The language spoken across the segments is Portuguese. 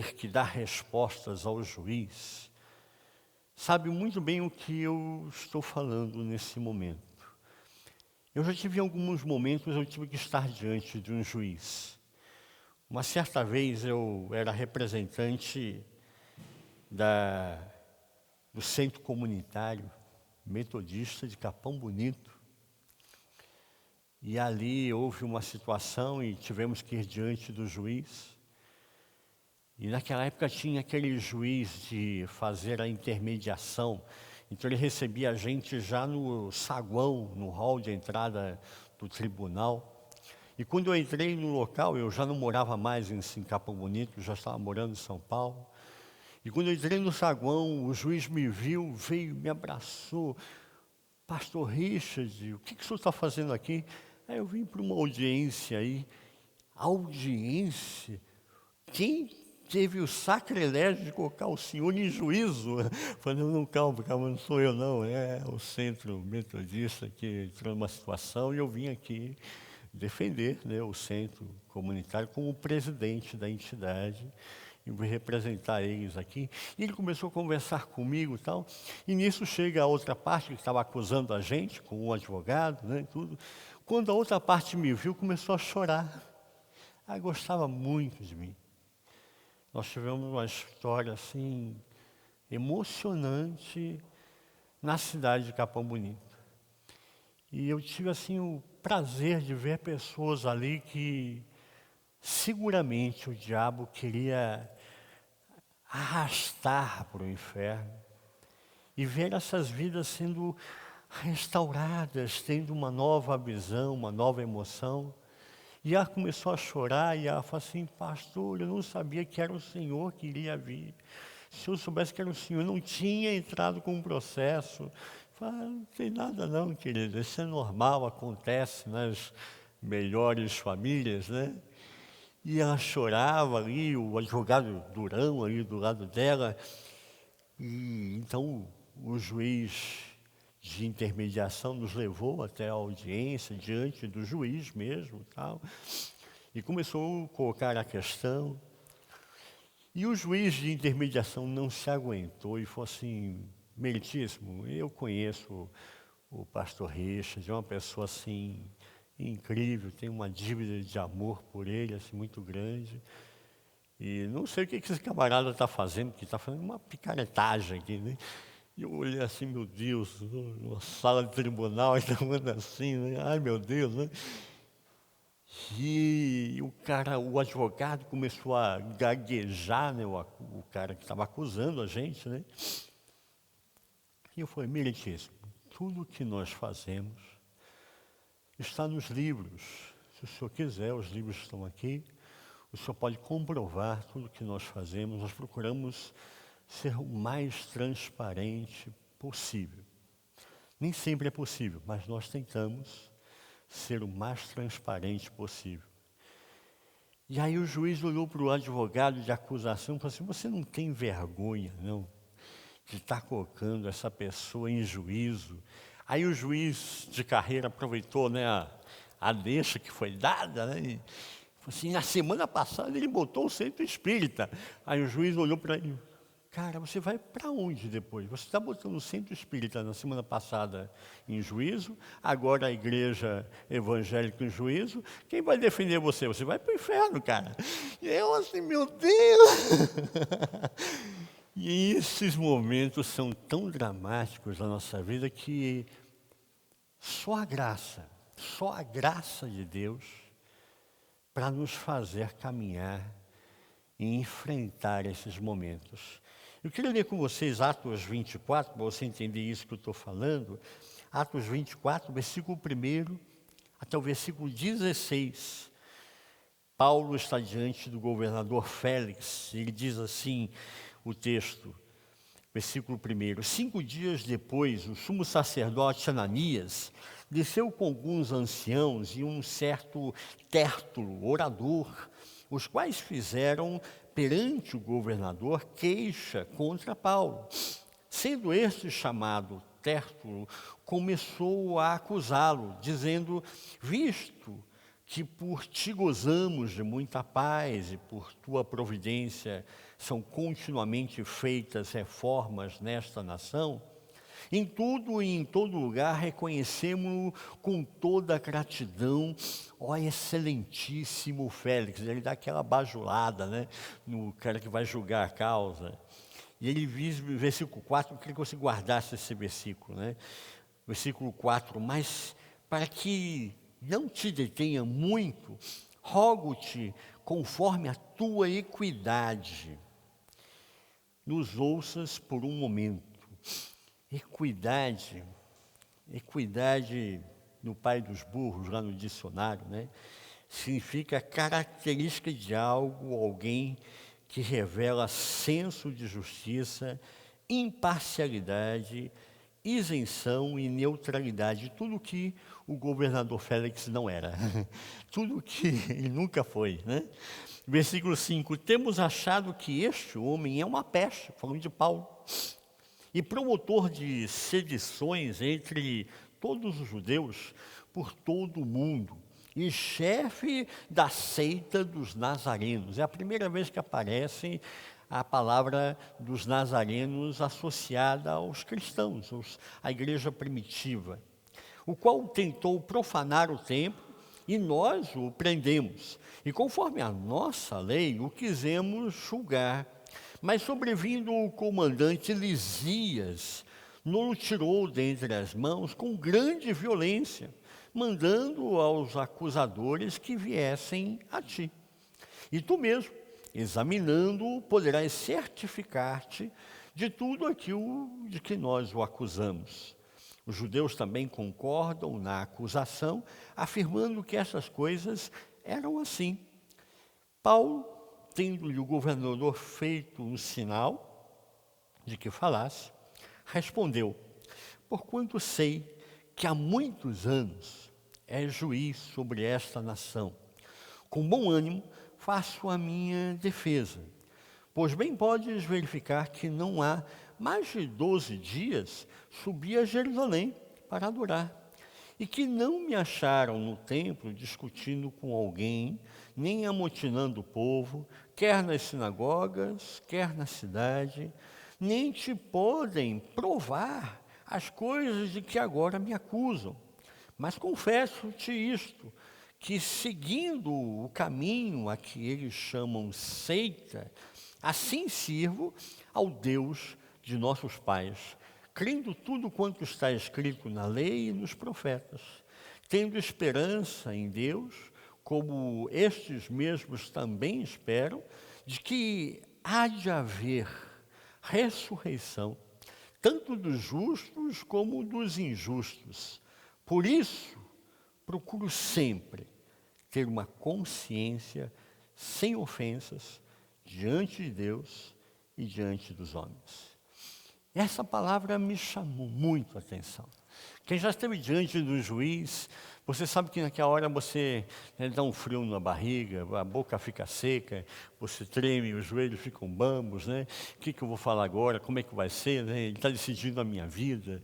ter que dar respostas ao juiz, sabe muito bem o que eu estou falando nesse momento. Eu já tive alguns momentos, eu tive que estar diante de um juiz. Uma certa vez eu era representante do Centro Comunitário Metodista de Capão Bonito. E ali houve uma situação e tivemos que ir diante do juiz. E naquela época tinha aquele juiz de fazer a intermediação. Então ele recebia a gente já no saguão, no hall de entrada do tribunal. E quando eu entrei no local, eu já não morava mais em Capão Bonito, já estava morando em São Paulo. E quando eu entrei no saguão, o juiz me viu, veio, me abraçou. Pastor Richard, o que o senhor está fazendo aqui? Aí eu vim para uma audiência aí. Audiência? Quem teve o sacrilégio de colocar o senhor em juízo? Falei, não, calma, não sou eu não, é o Centro Metodista que entrou numa situação e eu vim aqui defender, né, o Centro Comunitário como presidente da entidade. E vou representar eles aqui. E ele começou a conversar comigo e tal. E nisso chega a outra parte que estava acusando a gente, com o advogado, né, e tudo. Quando a outra parte me viu, começou a chorar. Ela gostava muito de mim. Nós tivemos uma história, assim, emocionante na cidade de Capão Bonito. E eu tive, assim, o prazer de ver pessoas ali que seguramente o diabo queria arrastar para o inferno e ver essas vidas sendo restauradas, tendo uma nova visão, uma nova emoção. E ela começou a chorar e ela falou assim, pastor, eu não sabia que era o Senhor que iria vir. Se eu soubesse que era o Senhor, eu não tinha entrado com um processo. Eu falei, não tem nada não, querido, isso é normal, acontece nas melhores famílias, né? E ela chorava ali, o advogado Durão ali do lado dela. E então o juiz de intermediação nos levou até a audiência, diante do juiz mesmo, tal, e começou a colocar a questão. E o juiz de intermediação não se aguentou e falou assim, meritíssimo, eu conheço o pastor Richard, é uma pessoa assim incrível, tenho uma dívida de amor por ele assim muito grande. E não sei o que esse camarada está fazendo, que está fazendo uma picaretagem aqui, né? E eu olhei assim, meu Deus, uma sala de tribunal, e falando assim, né? Ai meu Deus, né? E o advogado começou a gaguejar, né? O cara que estava acusando a gente, né? E eu falei, meritíssimo, tudo que nós fazemos está nos livros. Se o senhor quiser, os livros estão aqui. O senhor pode comprovar tudo que nós fazemos. Nós procuramos ser o mais transparente possível. Nem sempre é possível, mas nós tentamos ser o mais transparente possível. E aí o juiz olhou para o advogado de acusação e falou assim, você não tem vergonha, não, de estar colocando essa pessoa em juízo? Aí o juiz de carreira aproveitou, né, a deixa que foi dada, né, e falou assim, na semana passada ele botou o centro espírita. Aí o juiz olhou para ele, cara, você vai para onde depois? Você está botando o centro espírita na semana passada em juízo, agora a igreja evangélica em juízo, quem vai defender você? Você vai para o inferno, cara. E eu assim, meu Deus! E esses momentos são tão dramáticos na nossa vida que só a graça de Deus para nos fazer caminhar e enfrentar esses momentos. Eu queria ler com vocês Atos 24, para você entender isso que eu estou falando. Atos 24, versículo 1 até o versículo 16. Paulo está diante do governador Félix, ele diz assim, o texto, versículo 1. 5 dias depois, o sumo sacerdote Ananias desceu com alguns anciãos e um certo Tértulo, orador, os quais fizeram perante o governador queixa contra Paulo. Sendo este chamado Tértulo, começou a acusá-lo, dizendo, visto que por ti gozamos de muita paz e por tua providência são continuamente feitas reformas nesta nação, em tudo e em todo lugar reconhecemos com toda a gratidão, ó excelentíssimo Félix. Ele dá aquela bajulada, né, no cara que vai julgar a causa. E ele diz no versículo 4, eu queria que você guardasse esse versículo, né? Versículo 4, mas para que não te detenha muito, rogo-te, conforme a tua equidade, nos ouças por um momento. Equidade no pai dos burros, lá no dicionário, né? Significa característica de algo, alguém que revela senso de justiça, imparcialidade, isenção e neutralidade, tudo que o governador Félix não era, tudo que ele nunca foi, né? Versículo 5, temos achado que este homem é uma peste, falando de Paulo, e promotor de sedições entre todos os judeus por todo o mundo, e chefe da seita dos nazarenos. É a primeira vez que aparece a palavra dos nazarenos associada aos cristãos, à igreja primitiva, o qual tentou profanar o templo, e nós o prendemos, e conforme a nossa lei o quisemos julgar. Mas sobrevindo o comandante Lisias, nos tirou dentre as mãos com grande violência, mandando aos acusadores que viessem a ti. E tu mesmo, examinando-o, poderás certificar-te de tudo aquilo de que nós o acusamos. Os judeus também concordam na acusação, afirmando que essas coisas eram assim. Paulo, tendo-lhe o governador feito um sinal de que falasse, respondeu: porquanto sei que há muitos anos és juiz sobre esta nação, com bom ânimo faço a minha defesa. Pois bem podes verificar que não há mais de 12 dias subi a Jerusalém para adorar, e que não me acharam no templo discutindo com alguém, nem amotinando o povo, quer nas sinagogas, quer na cidade, nem te podem provar as coisas de que agora me acusam. Mas confesso-te isto, que seguindo o caminho a que eles chamam seita, assim sirvo ao Deus de nossos pais, crendo tudo quanto está escrito na lei e nos profetas, tendo esperança em Deus, como estes mesmos também esperam, de que há de haver ressurreição, tanto dos justos como dos injustos. Por isso, procuro sempre ter uma consciência sem ofensas diante de Deus e diante dos homens. Essa palavra me chamou muito a atenção. Quem já esteve diante do juiz, você sabe que naquela hora você dá um frio na barriga, a boca fica seca, você treme, os joelhos ficam bambos, né? O que eu vou falar agora? Como é que vai ser? Né? Ele está decidindo a minha vida.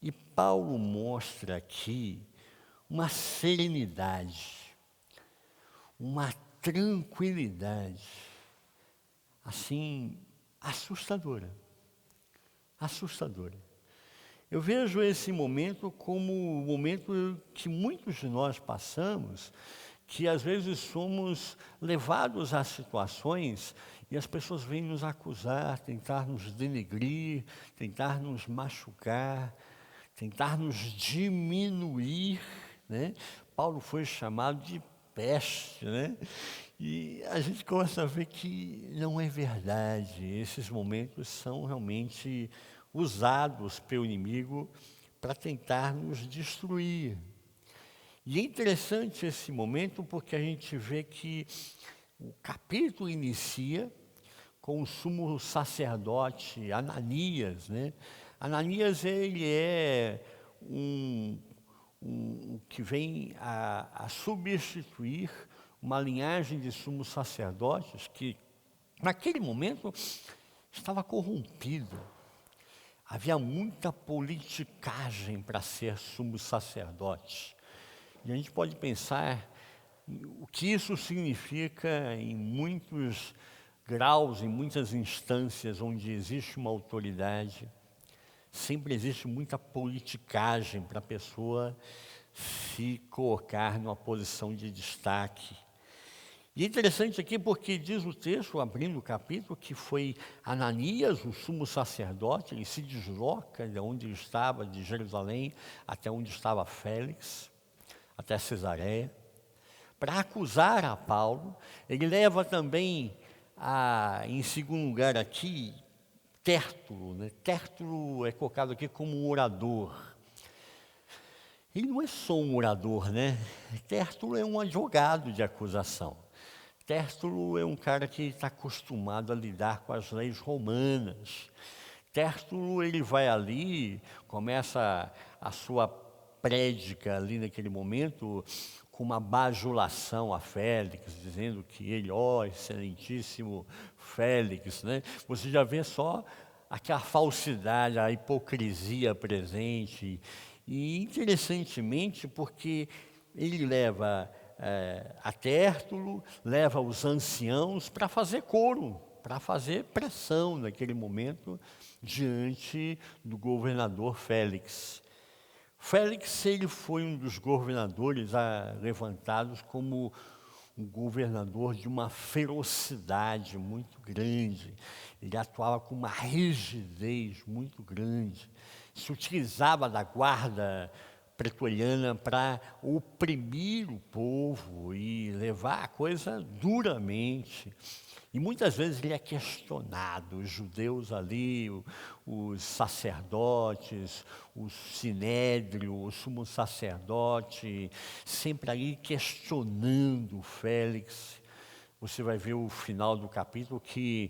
E Paulo mostra aqui uma serenidade, uma tranquilidade, assim, assustadora. Assustadora. Eu vejo esse momento como o momento que muitos de nós passamos, que às vezes somos levados a situações e as pessoas vêm nos acusar, tentar nos denegrir, tentar nos machucar, tentar nos diminuir, né? Paulo foi chamado de peste, né? E a gente começa a ver que não é verdade. Esses momentos são realmente usados pelo inimigo para tentar nos destruir. E é interessante esse momento porque a gente vê que o capítulo inicia com o sumo sacerdote Ananias, né? Ananias, ele é um que vem a substituir uma linhagem de sumos sacerdotes que, naquele momento, estava corrompida. Havia muita politicagem para ser sumo sacerdote. E a gente pode pensar O que isso significa em muitos graus, em muitas instâncias onde existe uma autoridade, sempre existe muita politicagem para a pessoa se colocar numa posição de destaque. E é interessante aqui porque diz o texto, abrindo o capítulo, que foi Ananias, o sumo sacerdote, ele se desloca de onde ele estava, de Jerusalém, até onde estava Félix, até Cesareia, para acusar a Paulo. Ele leva também, em segundo lugar aqui, Tértulo. Né? Tértulo é colocado aqui como um orador. Ele não é só um orador, né? Tértulo é um advogado de acusação. Tértulo é um cara que está acostumado a lidar com as leis romanas. Tértulo, ele vai ali, começa a sua prédica ali naquele momento com uma bajulação a Félix, dizendo que ele, excelentíssimo Félix, né? Você já vê só aquela falsidade, a hipocrisia presente. E interessantemente, porque ele leva a Tértulo, leva os anciãos para fazer coro, para fazer pressão naquele momento diante do governador Félix. Félix, ele foi um dos governadores levantados como um governador de uma ferocidade muito grande. Ele atuava com uma rigidez muito grande. Se utilizava da guarda pretoriana para oprimir o povo e levar a coisa duramente. E muitas vezes ele é questionado, os judeus ali, os sacerdotes, o sinédrio, o sumo sacerdote, sempre ali questionando Félix. Você vai ver o final do capítulo que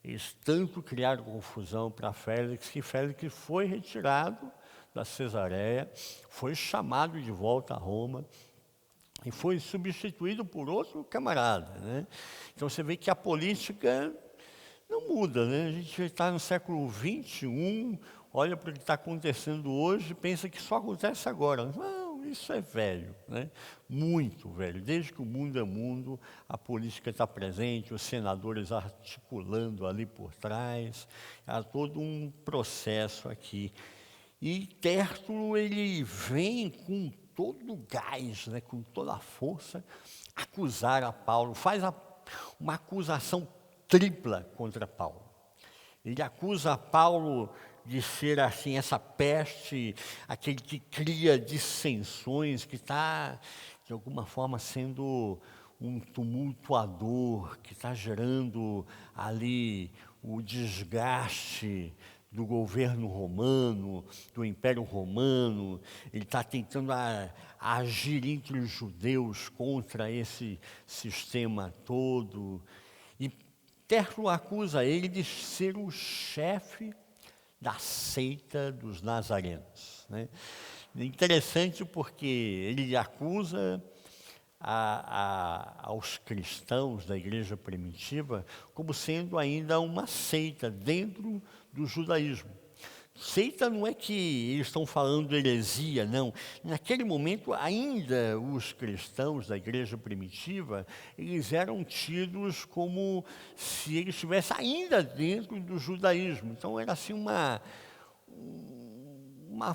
eles tanto criaram confusão para Félix, que Félix foi retirado da Cesareia, foi chamado de volta a Roma, e foi substituído por outro camarada, né? Então você vê que a política não muda, né? A gente está no século XXI, olha para o que está acontecendo hoje e pensa que só acontece agora. Não, isso é velho, né? Muito velho. Desde que o mundo é mundo, a política está presente, os senadores articulando ali por trás, há todo um processo aqui. E Tértulo, ele vem com todo o gás, né, com toda a força, acusar a Paulo, faz uma acusação tripla contra Paulo. Ele acusa a Paulo de ser assim, essa peste, aquele que cria dissensões, que está, de alguma forma, sendo um tumultuador, que está gerando ali o desgaste do governo romano, do Império Romano. Ele está tentando agir entre os judeus contra esse sistema todo. E Tértulo acusa ele de ser o chefe da seita dos nazarenos. Né? Interessante porque ele acusa aos cristãos da igreja primitiva como sendo ainda uma seita dentro do judaísmo. Seita não é que eles estão falando heresia, não. Naquele momento, ainda os cristãos da igreja primitiva, eles eram tidos como se eles estivessem ainda dentro do judaísmo. Então, era assim uma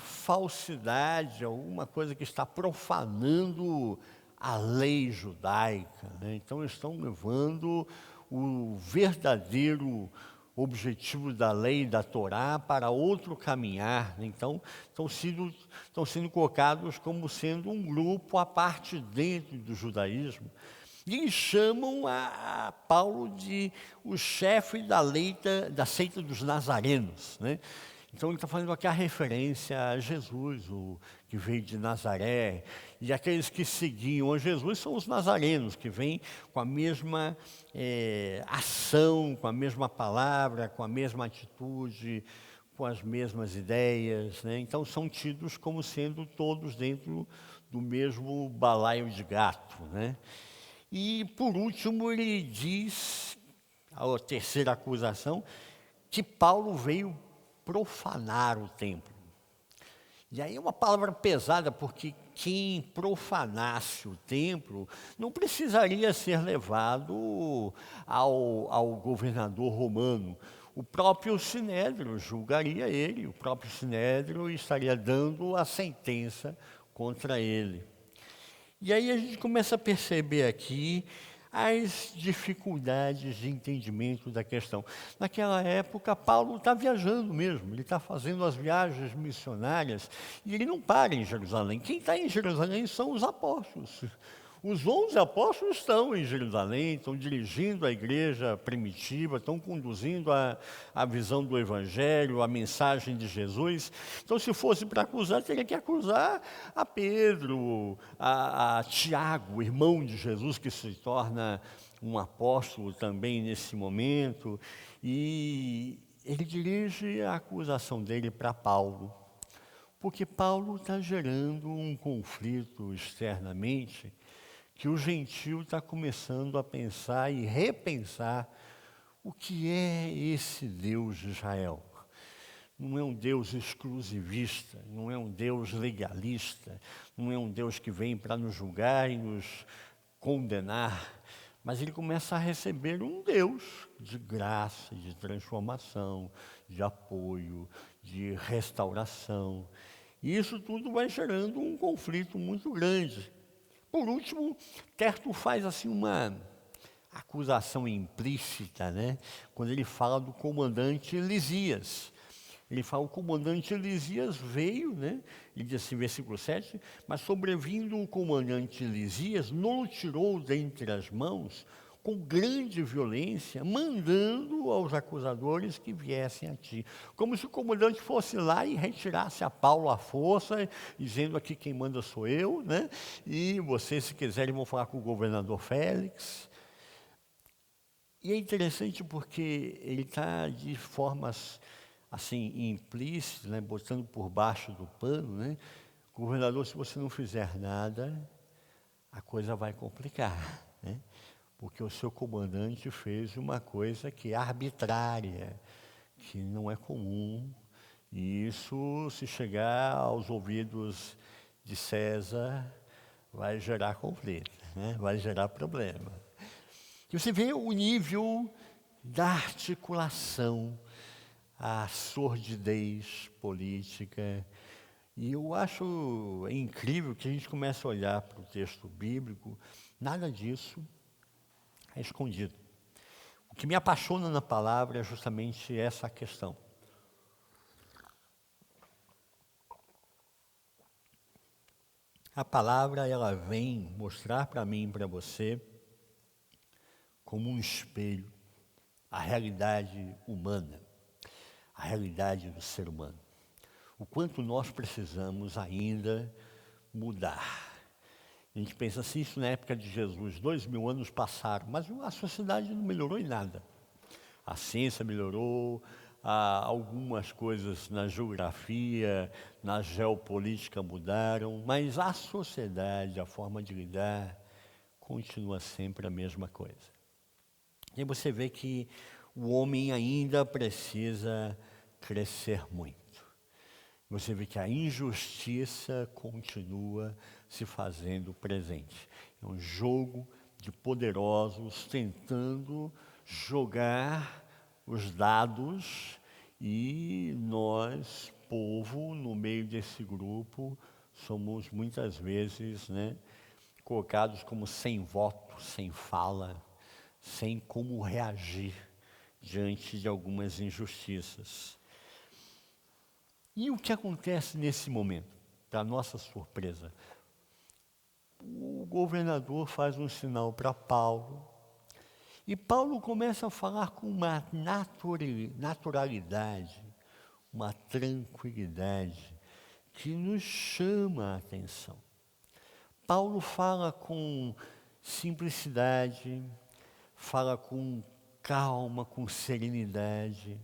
falsidade, alguma coisa que está profanando a lei judaica. Né? Então, eles estão levando o verdadeiro objetivo da lei, da Torá, para outro caminhar. Né? Então, estão sendo colocados como sendo um grupo à parte dentro do judaísmo. E chamam a Paulo de o chefe da seita dos nazarenos. Né? Então ele está fazendo aqui a referência a Jesus, o que veio de Nazaré. E aqueles que seguiam a Jesus são os nazarenos, que vêm com a mesma ação, com a mesma palavra, com a mesma atitude, com as mesmas ideias. Né? Então são tidos como sendo todos dentro do mesmo balaio de gato. Né? E por último ele diz, a terceira acusação, que Paulo veio profanar o templo. E aí é uma palavra pesada, porque quem profanasse o templo não precisaria ser levado ao governador romano. O próprio Sinédrio julgaria ele, o próprio Sinédrio estaria dando a sentença contra ele. E aí a gente começa a perceber aqui as dificuldades de entendimento da questão. Naquela época, Paulo está viajando mesmo, ele está fazendo as viagens missionárias e ele não para em Jerusalém. Quem está em Jerusalém são os apóstolos. Os 11 apóstolos estão em Jerusalém, estão dirigindo a igreja primitiva, estão conduzindo a visão do Evangelho, a mensagem de Jesus. Então, se fosse para acusar, teria que acusar a Pedro, a Tiago, irmão de Jesus, que se torna um apóstolo também nesse momento. E ele dirige a acusação dele para Paulo, porque Paulo está gerando um conflito externamente, que o gentio está começando a pensar e repensar o que é esse Deus de Israel. Não é um Deus exclusivista, não é um Deus legalista, não é um Deus que vem para nos julgar e nos condenar, mas ele começa a receber um Deus de graça, de transformação, de apoio, de restauração. E isso tudo vai gerando um conflito muito grande. Por último, Terto faz assim uma acusação implícita, né? Quando ele fala do comandante Lisias. Ele fala, o comandante Lisias veio, né? Ele diz assim, versículo 7, mas sobrevindo o comandante Lisias, não o tirou dentre as mãos, com grande violência, mandando aos acusadores que viessem a ti. Como se o comandante fosse lá e retirasse a Paulo à força, dizendo aqui quem manda sou eu, né? E vocês, se quiserem, vão falar com o governador Félix. E é interessante porque ele está de formas assim implícitas, né? Botando por baixo do pano, né? Governador, se você não fizer nada, a coisa vai complicar, né? Porque o seu comandante fez uma coisa que é arbitrária, que não é comum, e isso, se chegar aos ouvidos de César, vai gerar conflito, né? Vai gerar problema. E você vê o nível da articulação, a sordidez política, e eu acho incrível que a gente comece a olhar para o texto bíblico, nada disso é escondido. O que me apaixona na palavra é justamente essa questão. A palavra, ela vem mostrar para mim e para você, como um espelho, a realidade humana, a realidade do ser humano. O quanto nós precisamos ainda mudar. A gente pensa assim, isso na época de Jesus, 2000 anos passaram, mas a sociedade não melhorou em nada. A ciência melhorou, algumas coisas na geografia, na geopolítica mudaram, mas a sociedade, a forma de lidar, continua sempre a mesma coisa. E aí você vê que o homem ainda precisa crescer muito. Você vê que a injustiça continua se fazendo presente. É um jogo de poderosos tentando jogar os dados e nós, povo, no meio desse grupo, somos muitas vezes, né, colocados como sem voto, sem fala, sem como reagir diante de algumas injustiças. E o que acontece nesse momento? Para nossa surpresa, o governador faz um sinal para Paulo, e Paulo começa a falar com uma naturalidade, uma tranquilidade, que nos chama a atenção. Paulo fala com simplicidade, fala com calma, com serenidade,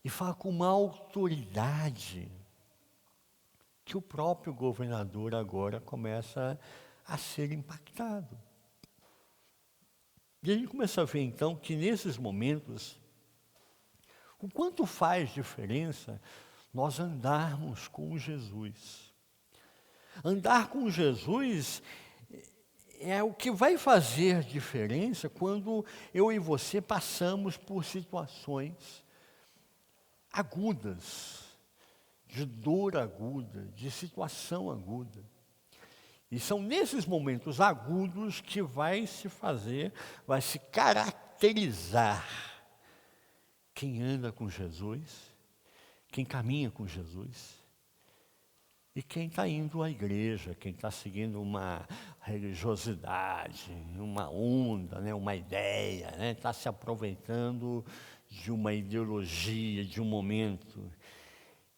e fala com uma autoridade que o próprio governador agora começa a ser impactado. E a gente começa a ver então que nesses momentos, o quanto faz diferença nós andarmos com Jesus. Andar com Jesus é o que vai fazer diferença quando eu e você passamos por situações agudas, de dor aguda, de situação aguda. E são nesses momentos agudos que vai se caracterizar quem anda com Jesus, quem caminha com Jesus e quem está indo à igreja, quem está seguindo uma religiosidade, uma onda, né, uma ideia, né, está se aproveitando de uma ideologia, de um momento.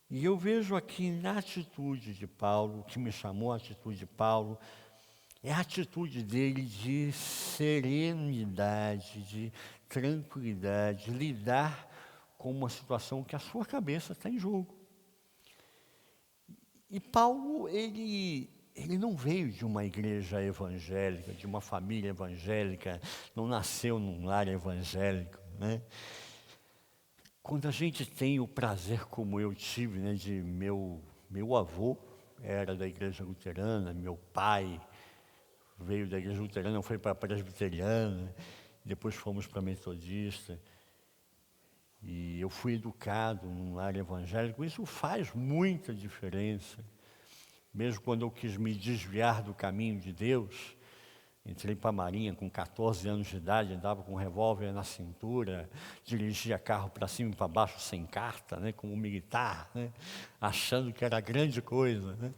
E eu vejo aqui na atitude de Paulo, o que me chamou a atitude de Paulo, é a atitude dele de serenidade, de tranquilidade, de lidar com uma situação que a sua cabeça está em jogo. E Paulo, ele não veio de uma igreja evangélica, de uma família evangélica, não nasceu num lar evangélico, né? Quando a gente tem o prazer, como eu tive, né, de meu avô era da igreja luterana, meu pai veio da igreja luterana, foi para a presbiteriana, depois fomos para a metodista, e eu fui educado num lar evangélico, isso faz muita diferença. Mesmo quando eu quis me desviar do caminho de Deus, entrei para a Marinha com 14 anos de idade, andava com um revólver na cintura, dirigia carro para cima e para baixo sem carta, né, como militar, né, achando que era grande coisa, né.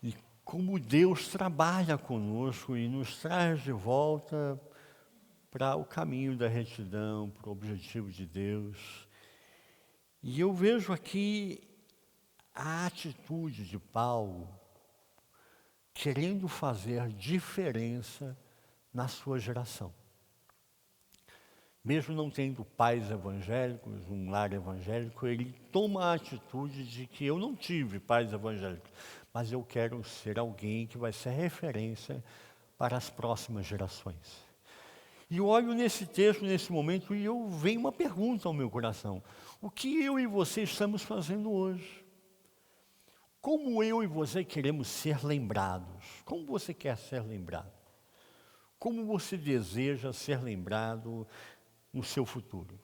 E como Deus trabalha conosco e nos traz de volta para o caminho da retidão, para o objetivo de Deus. E eu vejo aqui a atitude de Paulo querendo fazer diferença na sua geração. Mesmo não tendo pais evangélicos, um lar evangélico, ele toma a atitude de que eu não tive pais evangélicos, mas eu quero ser alguém que vai ser referência para as próximas gerações. E eu olho nesse texto, nesse momento, e venho uma pergunta ao meu coração. O que eu e você estamos fazendo hoje? Como eu e você queremos ser lembrados? Como você quer ser lembrado? Como você deseja ser lembrado no seu futuro?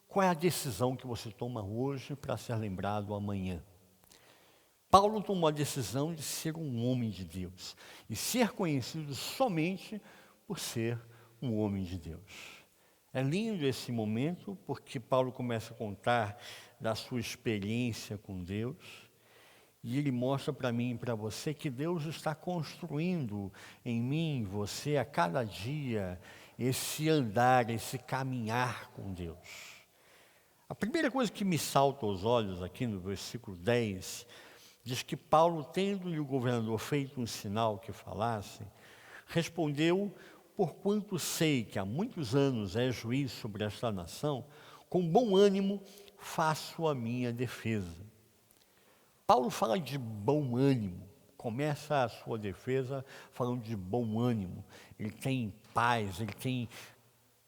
Qual é a decisão que você toma hoje para ser lembrado amanhã? Paulo tomou a decisão de ser um homem de Deus e ser conhecido somente por ser um homem de Deus. É lindo esse momento porque Paulo começa a contar da sua experiência com Deus. E ele mostra para mim e para você que Deus está construindo em mim, em você, a cada dia, esse andar, esse caminhar com Deus. A primeira coisa que me salta aos olhos aqui no versículo 10, diz que Paulo, tendo-lhe o governador feito um sinal que falasse, respondeu: porquanto sei que há muitos anos é juiz sobre esta nação, com bom ânimo faço a minha defesa. Paulo fala de bom ânimo, começa a sua defesa falando de bom ânimo. Ele tem paz, ele tem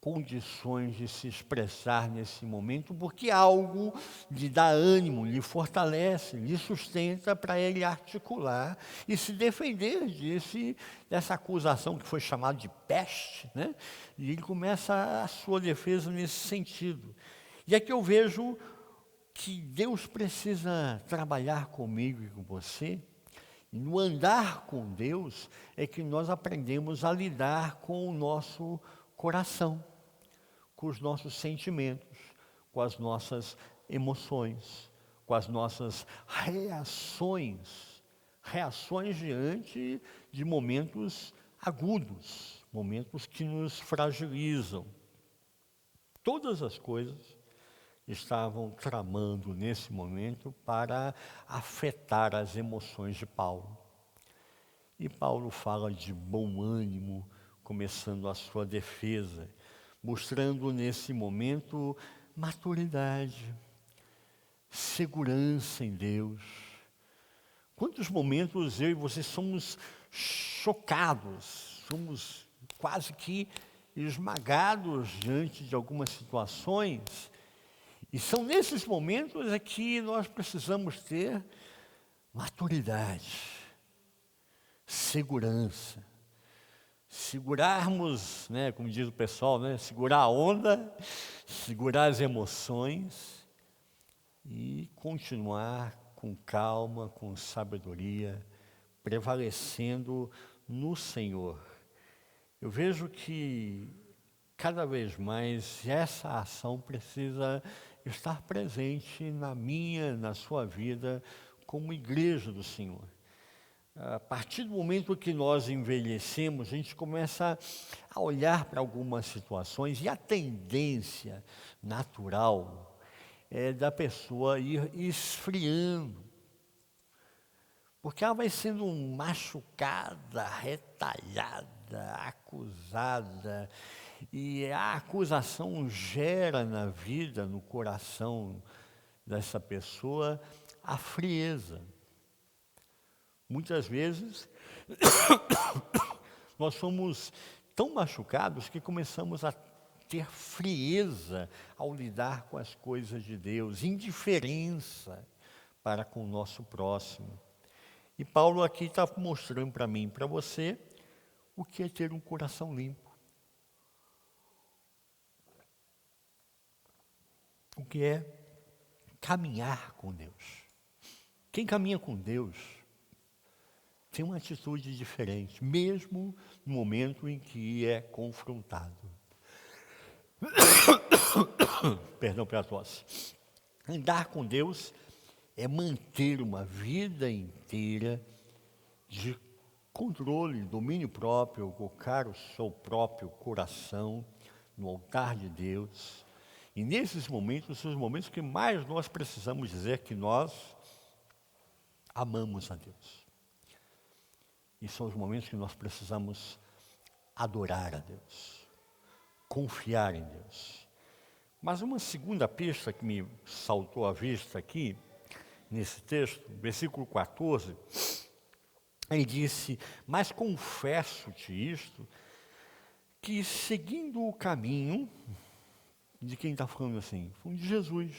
condições de se expressar nesse momento, porque algo lhe dá ânimo, lhe fortalece, lhe sustenta para ele articular e se defender dessa acusação que foi chamada de peste, né? E ele começa a sua defesa nesse sentido. E aqui eu vejo que Deus precisa trabalhar comigo e com você, e no andar com Deus é que nós aprendemos a lidar com o nosso coração, com os nossos sentimentos, com as nossas emoções, com as nossas reações diante de momentos agudos, momentos que nos fragilizam. Todas as coisas estavam tramando nesse momento para afetar as emoções de Paulo. E Paulo fala de bom ânimo, começando a sua defesa, mostrando nesse momento maturidade, segurança em Deus. Quantos momentos eu e você somos chocados, somos quase que esmagados diante de algumas situações. E são nesses momentos que nós precisamos ter maturidade, segurança. Segurarmos, né, como diz o pessoal, né, segurar a onda, segurar as emoções e continuar com calma, com sabedoria, prevalecendo no Senhor. Eu vejo que cada vez mais essa ação precisa estar presente na minha, na sua vida, como igreja do Senhor. A partir do momento que nós envelhecemos, a gente começa a olhar para algumas situações e a tendência natural é da pessoa ir esfriando, porque ela vai sendo machucada, retalhada, acusada, e a acusação gera na vida, no coração dessa pessoa, a frieza. Muitas vezes, nós somos tão machucados que começamos a ter frieza ao lidar com as coisas de Deus, indiferença para com o nosso próximo. E Paulo aqui está mostrando para mim e para você o que é ter um coração limpo. O que é caminhar com Deus. Quem caminha com Deus tem uma atitude diferente, mesmo no momento em que é confrontado. Perdão pela tosse. Andar com Deus é manter uma vida inteira de controle, domínio próprio, colocar o seu próprio coração no altar de Deus. E nesses momentos, são os momentos que mais nós precisamos dizer que nós amamos a Deus. E são os momentos que nós precisamos adorar a Deus, confiar em Deus. Mas uma segunda pista que me saltou à vista aqui, nesse texto, versículo 14, ele disse: mas confesso-te isto, que seguindo o caminho, de quem está falando assim? Falando de Jesus.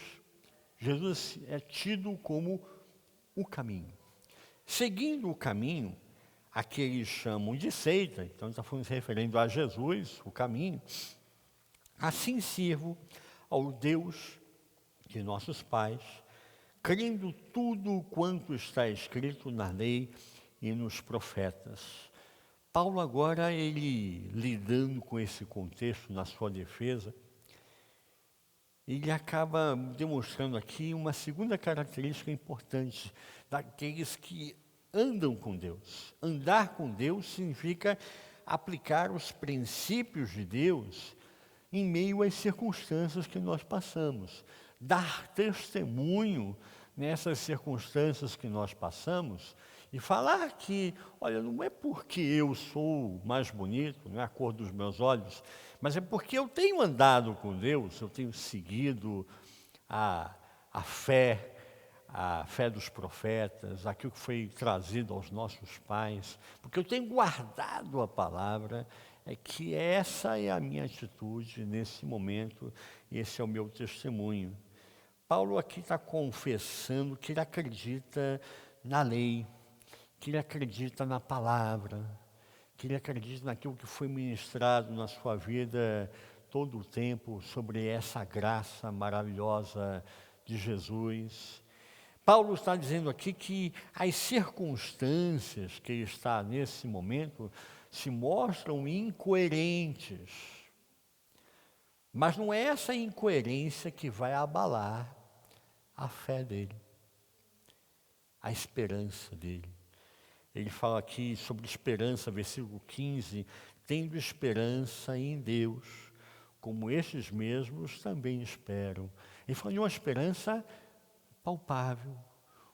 Jesus é tido como o caminho. Seguindo o caminho, a que eles chamam de seita, então está falando se referindo a Jesus, o caminho, assim sirvo ao Deus de nossos pais, crendo tudo quanto está escrito na lei e nos profetas. Paulo agora, ele lidando com esse contexto na sua defesa, ele acaba demonstrando aqui uma segunda característica importante daqueles que andam com Deus. Andar com Deus significa aplicar os princípios de Deus em meio às circunstâncias que nós passamos. Dar testemunho nessas circunstâncias que nós passamos e falar que, olha, não é porque eu sou mais bonito, não é a cor dos meus olhos, mas é porque eu tenho andado com Deus, eu tenho seguido a fé dos profetas, aquilo que foi trazido aos nossos pais, porque eu tenho guardado a palavra, é que essa é a minha atitude nesse momento, esse é o meu testemunho. Paulo aqui está confessando que ele acredita na lei, que ele acredita na palavra, que ele acredita naquilo que foi ministrado na sua vida todo o tempo sobre essa graça maravilhosa de Jesus. Paulo está dizendo aqui que as circunstâncias que ele está nesse momento se mostram incoerentes. Mas não é essa incoerência que vai abalar a fé dele, a esperança dele. Ele fala aqui sobre esperança, versículo 15, tendo esperança em Deus, como estes mesmos também esperam. Ele fala de uma esperança palpável,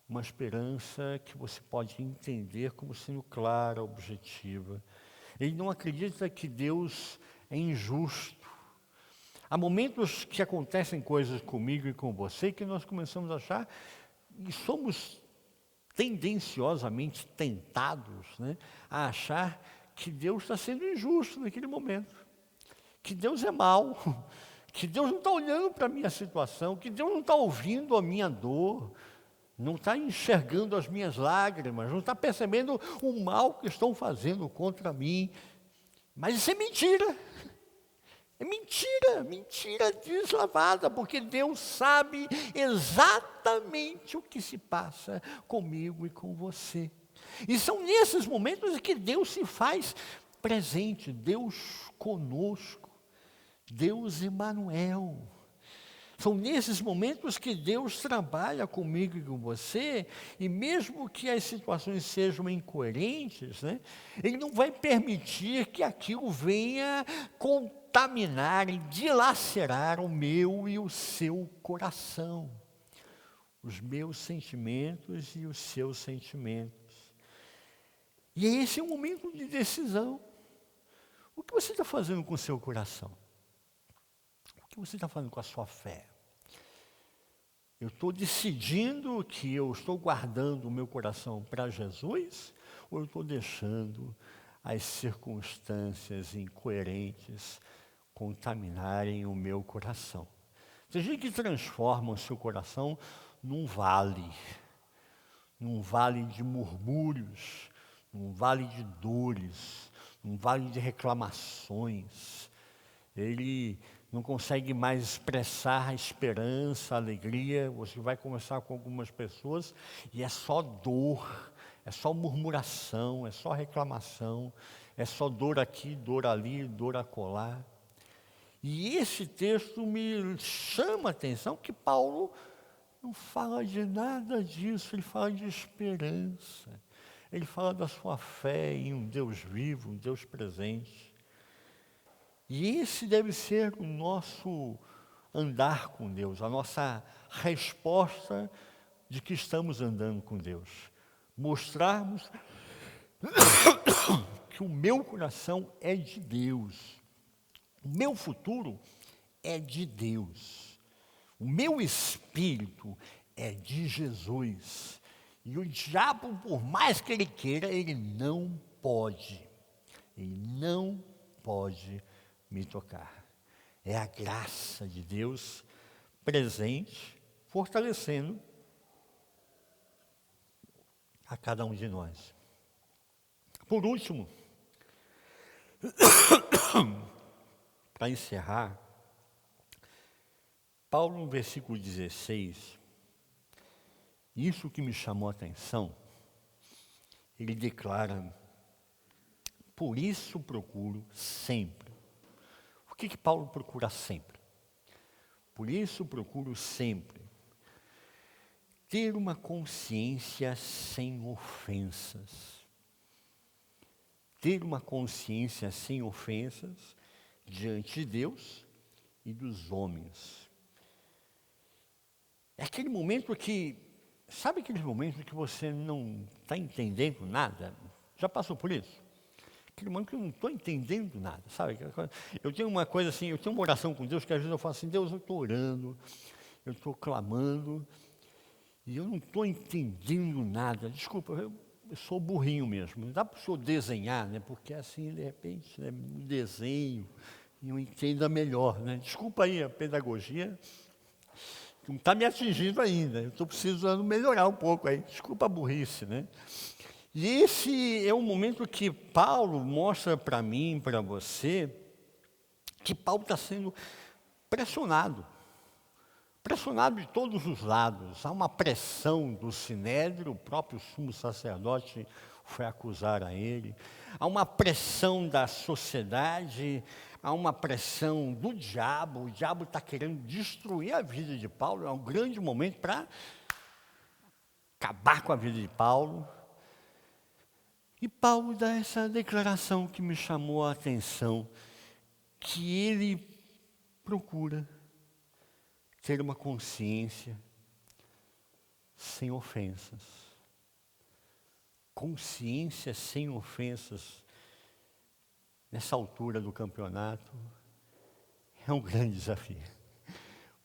uma esperança que você pode entender como sendo clara, objetiva. Ele não acredita que Deus é injusto. Há momentos que acontecem coisas comigo e com você que nós começamos a achar e somos tendenciosamente tentados, né, a achar que Deus está sendo injusto naquele momento, que Deus é mau, que Deus não está olhando para a minha situação, que Deus não está ouvindo a minha dor. não está enxergando as minhas lágrimas, não está percebendo o mal que estão fazendo contra mim. Mas isso é mentira. É mentira, mentira deslavada, porque Deus sabe exatamente o que se passa comigo e com você. E são nesses momentos que Deus se faz presente, Deus conosco, Deus Emanuel. São nesses momentos que Deus trabalha comigo e com você, e mesmo que as situações sejam incoerentes, né, Ele não vai permitir que aquilo venha contaminar e dilacerar o meu e o seu coração, os meus sentimentos e os seus sentimentos. E esse é um momento de decisão. O que você está fazendo com o seu coração? O que você está fazendo com a sua fé? Eu estou decidindo que eu estou guardando o meu coração para Jesus, ou eu estou deixando as circunstâncias incoerentes contaminarem o meu coração? Tem gente que transforma o seu coração num vale de murmúrios, num vale de dores, num vale de reclamações. Ele não consegue mais expressar a esperança, a alegria. Você vai conversar com algumas pessoas e é só dor, é só murmuração, é só reclamação, é só dor aqui, dor ali, dor acolá. E esse texto me chama a atenção que Paulo não fala de nada disso, ele fala de esperança. Ele fala da sua fé em um Deus vivo, um Deus presente. E esse deve ser o nosso andar com Deus, a nossa resposta de que estamos andando com Deus. Mostrarmos que o meu coração é de Deus, o meu futuro é de Deus, o meu espírito é de Jesus. E o diabo, por mais que ele queira, ele não pode me tocar. É a graça de Deus presente, fortalecendo a cada um de nós. Por último, para encerrar, Paulo, no versículo 16, isso que me chamou a atenção, ele declara: por isso procuro sempre. O que Paulo procura sempre? Por isso procuro sempre ter uma consciência sem ofensas. Ter uma consciência sem ofensas diante de Deus e dos homens. É aquele momento que, sabe aqueles momentos que você não está entendendo nada? Já passou por isso? Aquele momento que eu não estou entendendo nada, sabe? Eu tenho uma coisa assim, eu tenho uma oração com Deus que às vezes eu falo assim: Deus, eu estou orando, eu estou clamando, e eu não estou entendendo nada. Desculpa, eu sou burrinho mesmo. Não dá para o senhor desenhar, né? Porque assim, de repente, né, um desenho, e eu entenda melhor, né? Desculpa aí a pedagogia, não está me atingindo ainda. Eu estou precisando melhorar um pouco aí. Desculpa a burrice, né? E esse é um momento que Paulo mostra para mim, para você, que Paulo está sendo pressionado de todos os lados. Há uma pressão do Sinédrio, o próprio sumo sacerdote foi acusar a ele. Há uma pressão da sociedade, há uma pressão do diabo. O diabo está querendo destruir a vida de Paulo. É um grande momento para acabar com a vida de Paulo. E Paulo dá essa declaração que me chamou a atenção, que ele procura ter uma consciência sem ofensas. Consciência sem ofensas, nessa altura do campeonato, é um grande desafio.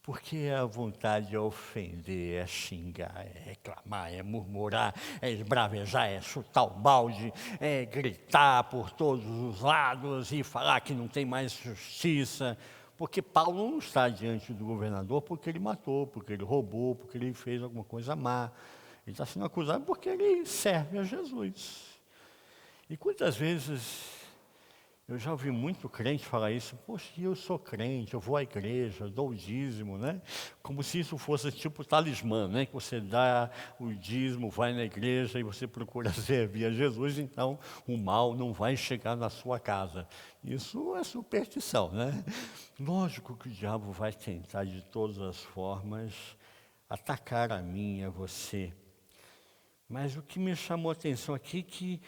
Porque a vontade é ofender, é xingar, é reclamar, é murmurar, é esbravejar, é chutar o balde, é gritar por todos os lados e falar que não tem mais justiça. Porque Paulo não está diante do governador porque ele matou, porque ele roubou, porque ele fez alguma coisa má. Ele está sendo acusado porque ele serve a Jesus. E quantas vezes eu já ouvi muito crente falar isso: poxa, eu sou crente, eu vou à igreja, eu dou o dízimo, né? Como se isso fosse tipo talismã, né? Que você dá o dízimo, vai na igreja e você procura servir a Jesus, então o mal não vai chegar na sua casa. Isso é superstição, né? Lógico que o diabo vai tentar de todas as formas atacar a mim e a você. Mas o que me chamou a atenção aqui é que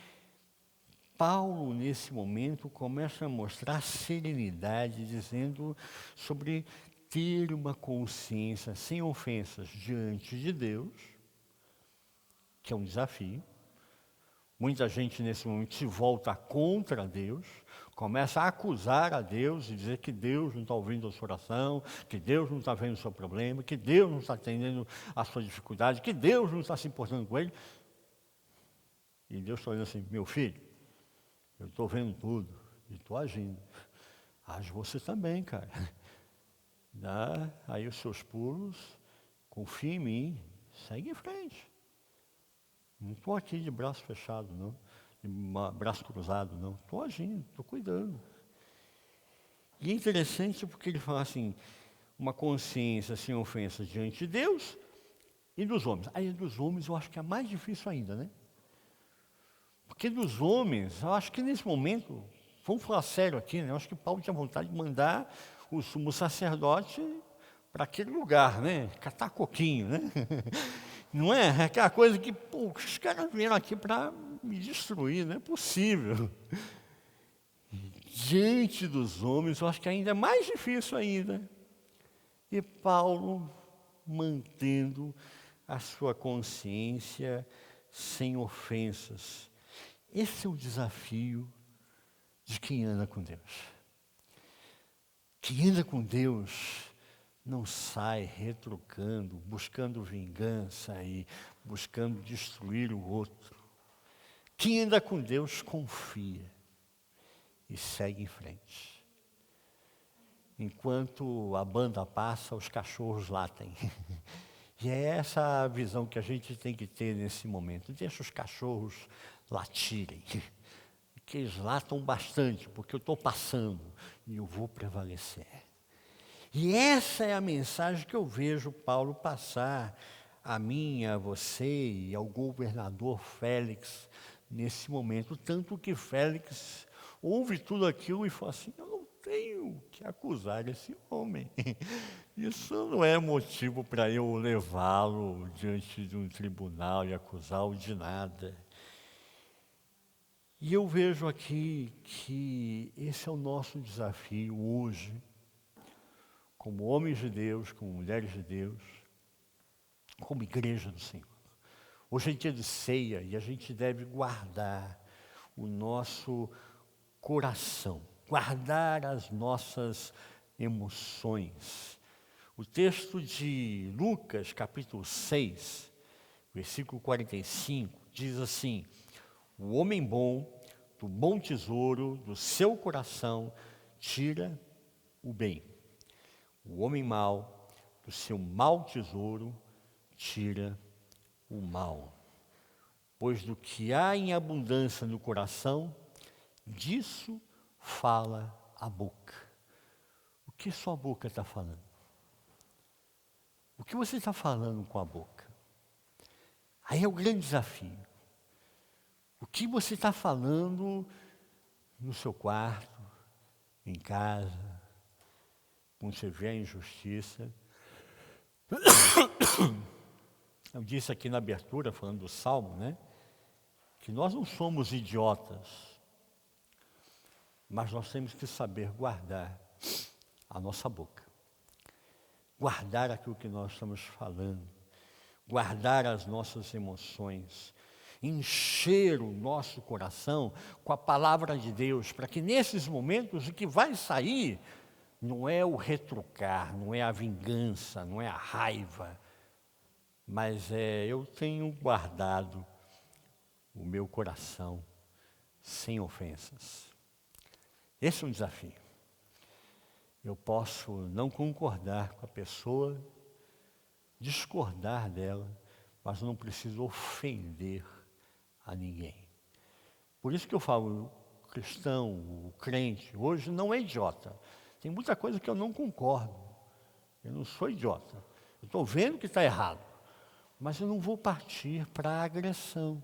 Paulo, nesse momento, começa a mostrar serenidade, dizendo sobre ter uma consciência sem ofensas diante de Deus, que é um desafio. Muita gente, nesse momento, se volta contra Deus, começa a acusar a Deus e dizer que Deus não está ouvindo a sua oração, que Deus não está vendo o seu problema, que Deus não está atendendo a sua dificuldade, que Deus não está se importando com ele. E Deus está dizendo assim: meu filho, eu estou vendo tudo e estou agindo. Age você também, cara. Dá aí os seus pulos, confia em mim, segue em frente. Não estou aqui de braço fechado, não, de braço cruzado, não. Estou agindo, estou cuidando. E é interessante porque ele fala assim: uma consciência sem ofensa diante de Deus e dos homens. Aí dos homens eu acho que é mais difícil ainda, né? Porque dos homens, eu acho que nesse momento, vamos falar sério aqui, né? Eu acho que Paulo tinha vontade de mandar o sumo sacerdote para aquele lugar, né? Catar coquinho, né? Não é? É aquela coisa que, pô, os caras vieram aqui para me destruir, não é possível. Diante dos homens, eu acho que ainda é mais difícil ainda. E Paulo mantendo a sua consciência sem ofensas. Esse é o desafio de quem anda com Deus. Quem anda com Deus não sai retrucando, buscando vingança e buscando destruir o outro. Quem anda com Deus confia e segue em frente. Enquanto a banda passa, os cachorros latem. E é essa a visão que a gente tem que ter nesse momento. Deixa os cachorros latirem, que eles latam bastante, porque eu estou passando e eu vou prevalecer. E essa é a mensagem que eu vejo Paulo passar a mim, a você e ao governador Félix nesse momento. Tanto que Félix ouve tudo aquilo e fala assim: eu não tenho que acusar esse homem. Isso não é motivo para eu levá-lo diante de um tribunal e acusá-lo de nada. E eu vejo aqui que esse é o nosso desafio hoje, como homens de Deus, como mulheres de Deus, como igreja do Senhor. Hoje é dia de ceia e a gente deve guardar o nosso coração, guardar as nossas emoções. O texto de Lucas, capítulo 6, versículo 45, diz assim: o homem bom, do bom tesouro do seu coração, tira o bem. O homem mau, do seu mau tesouro, tira o mal. Pois do que há em abundância no coração, disso fala a boca. O que sua boca está falando? O que você está falando com a boca? Aí é o grande desafio. O que você está falando no seu quarto, em casa, quando você vê a injustiça? Eu disse aqui na abertura, falando do Salmo, né? Que nós não somos idiotas, mas nós temos que saber guardar a nossa boca. Guardar aquilo que nós estamos falando. Guardar as nossas emoções. Encher o nosso coração com a palavra de Deus, para que nesses momentos o que vai sair não é o retrucar, não é a vingança, não é a raiva, mas eu tenho guardado o meu coração sem ofensas. Esse é um desafio. Eu posso não concordar com a pessoa, discordar dela, mas eu não preciso ofender a ninguém. Por isso que eu falo, o cristão, o crente, hoje não é idiota. Tem muita coisa que eu não concordo. Eu não sou idiota. Eu estou vendo que está errado. Mas eu não vou partir para a agressão.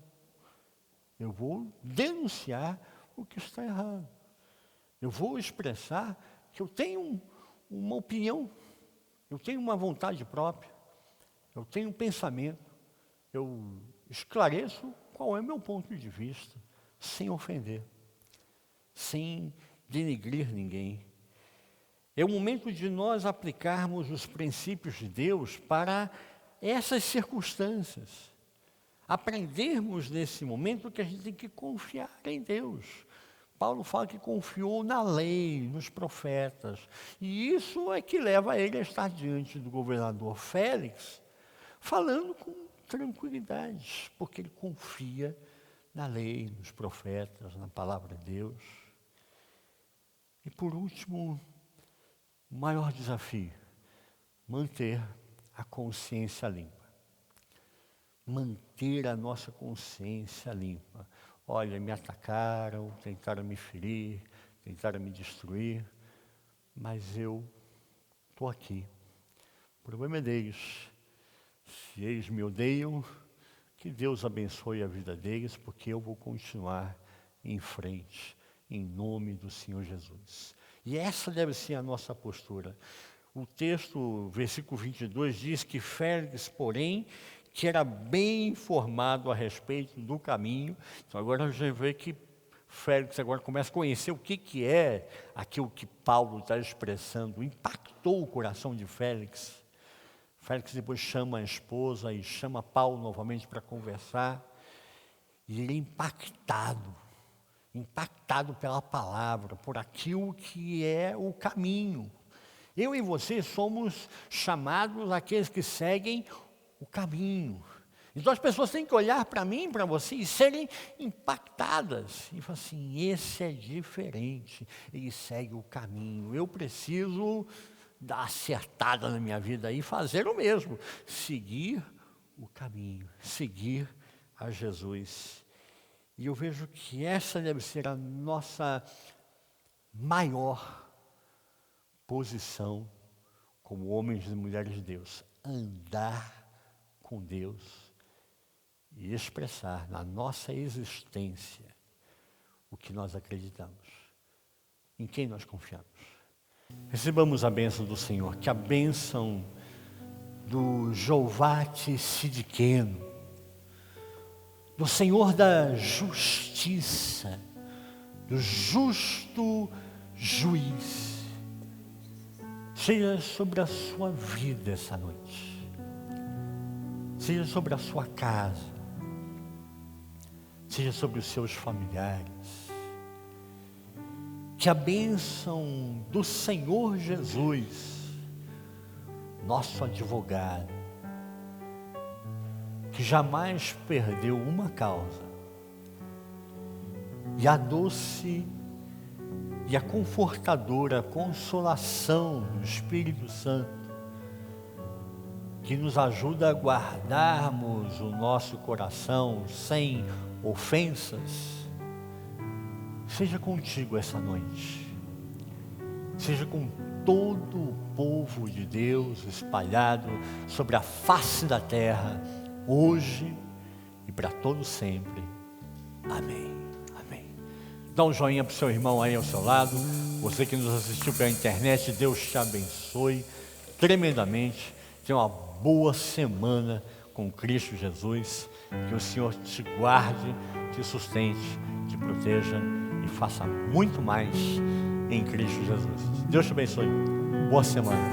Eu vou denunciar o que está errado. Eu vou expressar que eu tenho uma opinião, eu tenho uma vontade própria, eu tenho um pensamento, eu esclareço qual é o meu ponto de vista, sem ofender, sem denegrir ninguém. É o momento de nós aplicarmos os princípios de Deus para essas circunstâncias. Aprendermos nesse momento que a gente tem que confiar em Deus. Paulo fala que confiou na lei, nos profetas. E isso é que leva ele a estar diante do governador Félix, falando com tranquilidade, porque ele confia na lei, nos profetas, na palavra de Deus. E por último, o maior desafio, manter a consciência limpa. Manter a nossa consciência limpa. Olha, me atacaram, tentaram me ferir, tentaram me destruir, mas eu estou aqui. O problema é deles. Se eles me odeiam, que Deus abençoe a vida deles, porque eu vou continuar em frente, em nome do Senhor Jesus. E essa deve ser a nossa postura. O texto, versículo 22, diz que Félix, porém, que era bem informado a respeito do caminho. Então agora a gente vê que Félix agora começa a conhecer o que é aquilo que Paulo está expressando. Impactou o coração de Félix. Félix depois chama a esposa e chama Paulo novamente para conversar. E ele é impactado pela palavra, por aquilo que é o caminho. Eu e você somos chamados aqueles que seguem o caminho. Então as pessoas têm que olhar para mim, para você, e serem impactadas. E falar assim, esse é diferente, ele segue o caminho. Eu preciso dar acertada na minha vida e fazer o mesmo. Seguir o caminho, seguir a Jesus. E eu vejo que essa deve ser a nossa maior posição como homens e mulheres de Deus. Andar com Deus e expressar na nossa existência o que nós acreditamos, em quem nós confiamos. Recebamos a bênção do Senhor, que a bênção do Jeová Tsidkenu, do Senhor da justiça, do justo juiz, seja sobre a sua vida essa noite. Seja sobre a sua casa, seja sobre os seus familiares. Que a bênção do Senhor Jesus, nosso advogado, que jamais perdeu uma causa, e a doce e a confortadora consolação do Espírito Santo, que nos ajuda a guardarmos o nosso coração sem ofensas, seja contigo essa noite, seja com todo o povo de Deus espalhado sobre a face da terra, hoje e para todo sempre. Amém. Amém. Dá um joinha para o seu irmão aí ao seu lado. Você que nos assistiu pela internet, Deus te abençoe tremendamente. Tenha uma boa semana com Cristo Jesus. Que o Senhor te guarde, te sustente, te proteja e faça muito mais em Cristo Jesus. Deus te abençoe. Boa semana.